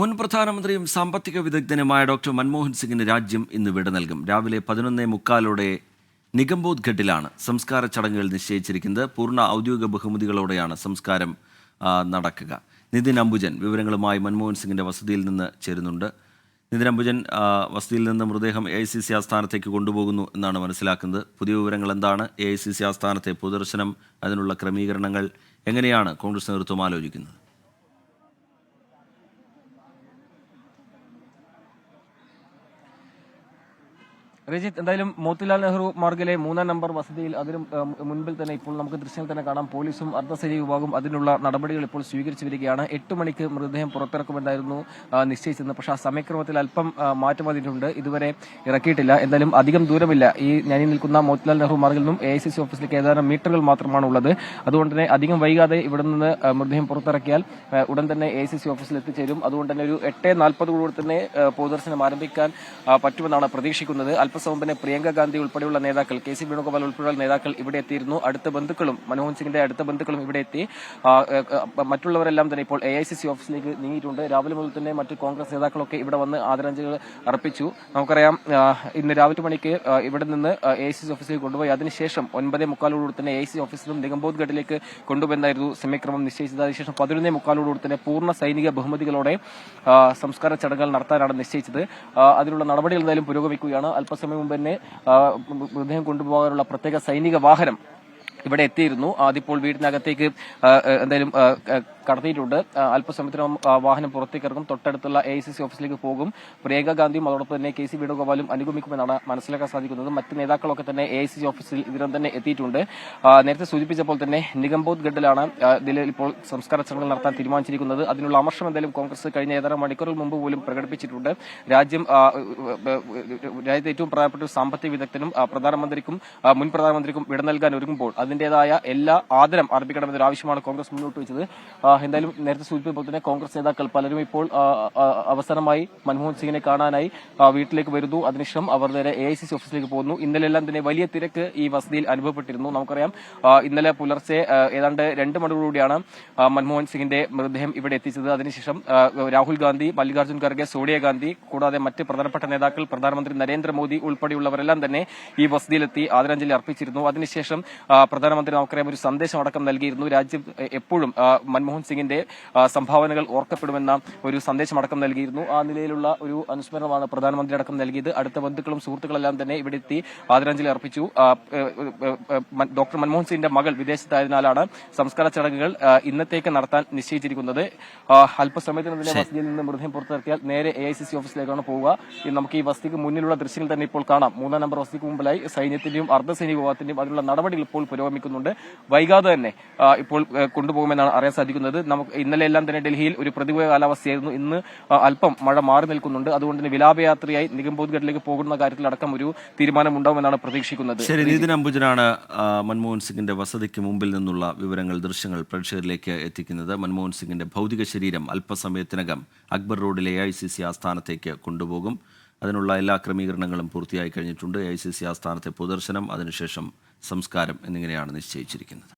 മുൻ പ്രധാനമന്ത്രിയും സാമ്പത്തിക വിദഗ്ധനുമായ ഡോക്ടർ മൻമോഹൻ സിംഗിന് രാജ്യം ഇന്ന് വിട നൽകും. രാവിലെ 11:45 നിഗംബോധ് ഘട്ടിലാണ് സംസ്കാര ചടങ്ങുകൾ നിശ്ചയിച്ചിരിക്കുന്നത്. പൂർണ്ണ ഔദ്യോഗിക ബഹുമതികളോടെയാണ് സംസ്കാരം നടക്കുക. നിതിൻ അംബുജൻ വിവരങ്ങളുമായി മൻമോഹൻ സിംഗിന്റെ വസതിയിൽ നിന്ന് ചേരുന്നുണ്ട്. നിതിൻ അംബുജൻ, വസതിയിൽ നിന്ന് മൃതദേഹം AICC ആസ്ഥാനത്തേക്ക് കൊണ്ടുപോകുന്നു എന്നാണ് മനസ്സിലാക്കുന്നത്. പുതിയ വിവരങ്ങൾ എന്താണ്? AICC ആസ്ഥാനത്തെ പൊതുദർശനം, അതിനുള്ള ക്രമീകരണങ്ങൾ എങ്ങനെയാണ് കോൺഗ്രസ് നേതൃത്വം ആലോചിക്കുന്നത്? രജിത്, എന്തായാലും മോത്തിലാൽ നെഹ്റു മാർഗിലെ 3-ാം നമ്പർ വസതിയിൽ അതിന് മുൻപിൽ തന്നെ ഇപ്പോൾ നമുക്ക് ദൃശ്യങ്ങൾ തന്നെ കാണാം. പോലീസും അർദ്ധസൈനിക വിഭാഗവും അതിനുള്ള നടപടികൾ ഇപ്പോൾ സ്വീകരിച്ചു വരികയാണ്. 8 മണിക്ക് മൃതദേഹം പുറത്തിറക്കുമെന്നായിരുന്നു നിശ്ചയിച്ചിരുന്നത്. പക്ഷേ ആ സമയക്രമത്തിൽ അല്പം മാറ്റം വന്നിട്ടുണ്ട്. ഇതുവരെ ഇറക്കിയിട്ടില്ല. എന്തായാലും അധികം ദൂരമില്ല. ഈ ഞാനീ നിൽക്കുന്ന മോത്തിലാൽ നെഹ്റു മാർഗിൽ നിന്നും AICC ഓഫീസിലേക്ക് ഏതാനും മീറ്ററുകൾ മാത്രമാണ് ഉള്ളത്. അതുകൊണ്ട് തന്നെ അധികം വൈകാതെ ഇവിടെ നിന്ന് മൃതദേഹം പുറത്തിറക്കിയാൽ ഉടൻ തന്നെ AICC ഓഫീസിൽ എത്തിച്ചേരും. അതുകൊണ്ട് തന്നെ ഒരു 8:40 തന്നെ പൊതുദർശനം ആരംഭിക്കാൻ പറ്റുമെന്നാണ് പ്രതീക്ഷിക്കുന്നത്. അല്പസമയം പ്രിയങ്ക ഗാന്ധി ഉൾപ്പെടെയുള്ള നേതാക്കൾ, KC വേണുഗോപാൽ ഉൾപ്പെടെയുള്ള നേതാക്കൾ ഇവിടെ എത്തിയിരുന്നു. അടുത്ത ബന്ധുക്കളും, മൻമോഹൻ സിംഗിന്റെ അടുത്ത ബന്ധുക്കളും ഇവിടെ എത്തി. മറ്റുള്ളവരെല്ലാം തന്നെ ഇപ്പോൾ AICC ഓഫീസിലേക്ക് നീങ്ങിയിട്ടുണ്ട്. രാവിലെ മുതൽ തന്നെ മറ്റു കോൺഗ്രസ് നേതാക്കളൊക്കെ ഇവിടെ വന്ന് ആദരാഞ്ജലികൾ അർപ്പിച്ചു. നമുക്കറിയാം, ഇന്ന് രാവിലെ മണിക്ക് ഇവിടെ നിന്ന് AICC ഓഫീസിലേക്ക് കൊണ്ടുപോയി അതിനുശേഷം 9:45 തന്നെ AICC ഓഫീസിലും നിഗംബോധ് ഘട്ടിലേക്ക് കൊണ്ടുപോയെന്നായിരുന്നു സമയക്രമം നിശ്ചയിച്ചത്. അതിനുശേഷം 11:45 തന്നെ പൂർണ്ണ സൈനിക ബഹുമതികളോടെ സംസ്കാര ചടങ്ങുകൾ നടത്താനാണ് നിശ്ചയിച്ചത്. അതിനുള്ള നടപടികൾ എന്തായാലും പുരോഗമിക്കുകയാണ്. അല്പസമയം മുമ്പ് തന്നെ മൃതദേഹം കൊണ്ടുപോകാനുള്ള പ്രത്യേക സൈനിക വാഹനം ഇവിടെ എത്തിയിരുന്നു. അതിപ്പോൾ വീടിനകത്തേക്ക് എന്തായാലും കടത്തിയിട്ടുണ്ട്. അല്പസമയത്തിനും വാഹനം പുറത്തേക്ക് ഇറങ്ങും. തൊട്ടടുത്തുള്ള AICC ഓഫീസിലേക്ക് പോകും. പ്രിയങ്ക ഗാന്ധിയും അതോടൊപ്പം തന്നെ KC വേണുഗോപാലും അനുഗമിക്കുമെന്നാണ് മനസ്സിലാക്കാൻ സാധിക്കുന്നത്. മറ്റ് നേതാക്കളൊക്കെ തന്നെ AICC ഓഫീസിൽ ഇതിനും തന്നെ എത്തിയിട്ടുണ്ട്. നേരത്തെ സൂചിപ്പിച്ചപ്പോൾ തന്നെ നിഗംബോധ് ഘട്ടിലാണ് ഇതിൽ ഇപ്പോൾ സംസ്കാര ചടങ്ങുകൾ നടത്താൻ തീരുമാനിച്ചിരിക്കുന്നത്. അതിനുള്ള അമർഷം എന്തായാലും കോൺഗ്രസ് കഴിഞ്ഞ ഏതാനും മണിക്കൂറുകൾ മുമ്പ് പോലും പ്രകടിപ്പിച്ചിട്ടുണ്ട്. രാജ്യത്തെ ഏറ്റവും പ്രധാനപ്പെട്ട ഒരു സാമ്പത്തിക വിദഗ്ധനും പ്രധാനമന്ത്രിക്കും മുൻ പ്രധാനമന്ത്രിക്കും വിട നൽകാൻ ഒരുങ്ങുമ്പോൾ അതിന്റേതായ എല്ലാ ആദരം അർപ്പിക്കണമെന്നൊരു ആവശ്യമാണ് കോൺഗ്രസ് മുന്നോട്ട് വെച്ചത്. എന്തായാലും നേരത്തെ സൂചിപ്പിച്ചപ്പോൾ തന്നെ കോൺഗ്രസ് നേതാക്കൾ പലരും ഇപ്പോൾ അവസാനമായി മൻമോഹൻ സിംഗിനെ കാണാനായി വീട്ടിലേക്ക് വരുന്നു. അതിനുശേഷം അവർ നേരെ AICC ഓഫീസിലേക്ക് പോകുന്നു. ഇന്നലെല്ലാം തന്നെ വലിയ തിരക്ക് ഈ വസതിയിൽ അനുഭവപ്പെട്ടിരുന്നു. നമുക്കറിയാം, ഇന്നലെ പുലർച്ചെ ഏതാണ്ട് 2 മണിയോടുകൂടിയാണ് മൻമോഹൻ സിംഗിന്റെ മൃതദേഹം ഇവിടെ എത്തിച്ചത്. അതിനുശേഷം രാഹുൽ ഗാന്ധി, മല്ലികാർജ്ജുൻ ഖർഗെ, സോണിയാഗാന്ധി കൂടാതെ മറ്റ് പ്രധാനപ്പെട്ട നേതാക്കൾ, പ്രധാനമന്ത്രി നരേന്ദ്രമോദി ഉൾപ്പെടെയുള്ളവരെല്ലാം തന്നെ ഈ വസതിയിലെത്തി ആദരാഞ്ജലി അർപ്പിച്ചിരുന്നു. അതിനുശേഷം പ്രധാനമന്ത്രി നമുക്കറിയാം ഒരു സന്ദേശം അടക്കം നൽകിയിരുന്നു. രാജ്യം എപ്പോഴും മൻമോഹൻ സിംഗിന്റെ സംഭാവനകൾ ഓർക്കപ്പെടുമെന്ന ഒരു സന്ദേശം അടക്കം നൽകിയിരുന്നു. ആ നിലയിലുള്ള ഒരു അനുസ്മരണമാണ് പ്രധാനമന്ത്രി അടക്കം നൽകിയത്. അടുത്ത ബന്ധുക്കളും സുഹൃത്തുക്കളെല്ലാം തന്നെ ഇവിടെ എത്തി ആദരാഞ്ജലി അർപ്പിച്ചു. ഡോക്ടർ മൻമോഹൻ സിംഗിന്റെ മകൾ വിദേശത്തായതിനാലാണ് സംസ്കാര ചടങ്ങുകൾ ഇന്നത്തേക്ക് നടത്താൻ നിശ്ചയിച്ചിരിക്കുന്നത്. അല്പസമയത്തിന് തന്നെ വസതിയിൽ നിന്ന് മൃതദേഹം പുറത്തിറക്കിയാൽ നേരെ AICC ഓഫീസിലേക്കാണ് പോവുക. നമുക്ക് ഈ വസതിക്ക് മുന്നിലുള്ള ദൃശ്യങ്ങൾ തന്നെ ഇപ്പോൾ കാണാം. 3-ാം നമ്പർ വസതിക്ക് മുമ്പിലായി സൈന്യത്തിന്റെയും അർദ്ധസൈനിക വിഭാഗത്തിന്റെയും അതിനുള്ള നടപടികൾ ഇപ്പോൾ പുരോഗമിക്കുന്നുണ്ട്. വൈകാതെ തന്നെ ഇപ്പോൾ കൊണ്ടുപോകുമെന്നാണ് അറിയാൻ സാധിക്കുന്നത്. നമുക്ക് ഇന്നലെ എല്ലാം തന്നെ ഡൽഹിയിൽ ഒരു പ്രതികൂല കാലാവസ്ഥയായിരുന്നു. ഇന്ന് അല്പം മഴ മാറി നിൽക്കുന്നുണ്ട്. അതുകൊണ്ട് തന്നെ വിലാപയാത്രയായി നിഗംബോധ് ഘട്ടിലേക്ക് പോകുന്ന കാര്യത്തിൽ അടക്കം ഒരു തീരുമാനം ഉണ്ടാവുമെന്നാണ് പ്രതീക്ഷിക്കുന്നത്. ശരി, നിതിൻ അംബുജനാണ് മൻമോഹൻ സിംഗിന്റെ വസതിക്ക് മുമ്പിൽ നിന്നുള്ള വിവരങ്ങൾ, ദൃശ്യങ്ങൾ പ്രേക്ഷകരിലേക്ക് എത്തിക്കുന്നത്. മൻമോഹൻ സിംഗിന്റെ ഭൗതിക ശരീരം അല്പസമയത്തിനകം അക്ബർ റോഡിലെ AICC ആസ്ഥാനത്തേക്ക് കൊണ്ടുപോകും. അതിനുള്ള എല്ലാ ക്രമീകരണങ്ങളും പൂർത്തിയായി കഴിഞ്ഞിട്ടുണ്ട്. AICC ആസ്ഥാനത്തെ പൊതുദർശനം, അതിനുശേഷം സംസ്കാരം എന്നിങ്ങനെയാണ് നിശ്ചയിച്ചിരിക്കുന്നത്.